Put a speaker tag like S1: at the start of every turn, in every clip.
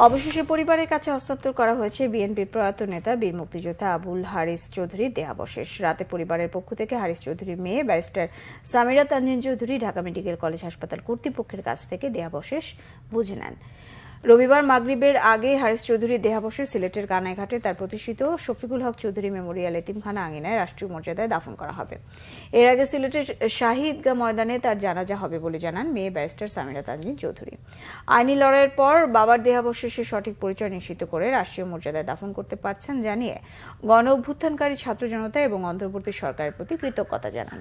S1: অবশেষে পরিবারের কাছে হস্তান্তর করা হয়েছে বিএনপির প্রয়াত নেতা বীর মুক্তিযোদ্ধা আবুল হারিস চৌধুরীর দেহাবশেষ। রাতে পরিবারের পক্ষ থেকে হারিস চৌধুরীর মেয়ে barrister Samira Tanzin Chowdhury Dhaka medical college হাসপাতাল কর্তৃপক্ষের কাছ থেকে দেহাবশেষ বুঝে নেন। রবিবার মাগরিবের আগে হারিস চৌধুরীর দেহাবশেষ সিলেটের কানাইঘাটে তার প্রতিষ্ঠিত শফিকুল হক চৌধুরী মেমোরিয়াল এতিমখানা আঙিনায় রাষ্ট্রীয় মর্যাদায় দাফন করা হবে। এর আগে সিলেটের শাহী ঈদগাহ ময়দানে তার জানাজা হবে বলে জানান মেয়ে ব্যারিস্টার সামিরা তানজিন চৌধুরী। আইনি লড়াইয়ের পর বাবার দেহাবশেষের সঠিক পরিচয় নিশ্চিত করে রাষ্ট্রীয় মর্যাদায় দাফন করতে পারছেন জানিয়ে গণ অভ্যুত্থানকারী ছাত্র জনতা এবং অন্তর্বর্তী সরকারের প্রতি কৃতজ্ঞতা জানান।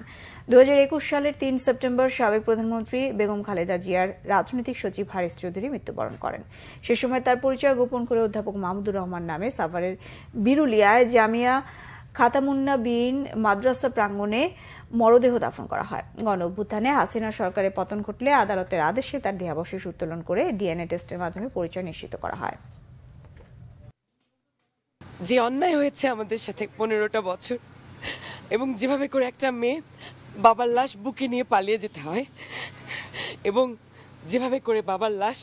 S1: 2021 সালের 3 সেপ্টেম্বর সাবেক প্রধানমন্ত্রী বেগম খালেদা জিয়ার রাজনৈতিক সচিব হারিস চৌধুরী মৃত্যুবরণ করেন। সে সময় তার পরিচয় গোপন করে অধ্যাপক মাহমুদুর রহমান নামে সাভারের বিরুলিয়ায় জামিয়া খাতামুন্নাবিয়িন মাদ্রাসা প্রাঙ্গণে মরদেহ দাফন করা হয়। গণ অভ্যুত্থানে হাসিনা সরকারের পতন ঘটলে আদালতের আদেশে তার দেহাবশেষ উত্তোলন করে ডিএনএ টেস্টের মাধ্যমে পরিচয় নিশ্চিত করা হয়।
S2: যে অন্যায় হয়েছে আমাদের সাথে 15টা বছর, এবং যেভাবে করে একটা মেয়ে বাবার লাশ বুকে নিয়ে পালিয়ে যেতে হয়, এবং যেভাবে করে বাবার লাশ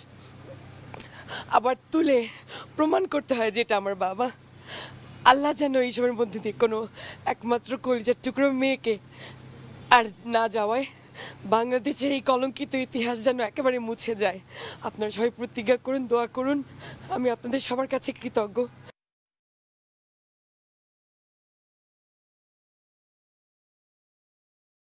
S2: আবার তুলে প্রমাণ করতে হয় যে এটা আমার বাবা, আল্লাহ যেন এইসবের মধ্যে দিয়ে কোনো একমাত্র কলিজার টুকরো মেয়েকে আর না যাওয়ায় বাংলাদেশের এই কলঙ্কিত ইতিহাস যেন একেবারে মুছে যায়। আপনারা সবাই প্রতিজ্ঞা করুন, দোয়া করুন। আমি আপনাদের সবার কাছে কৃতজ্ঞ।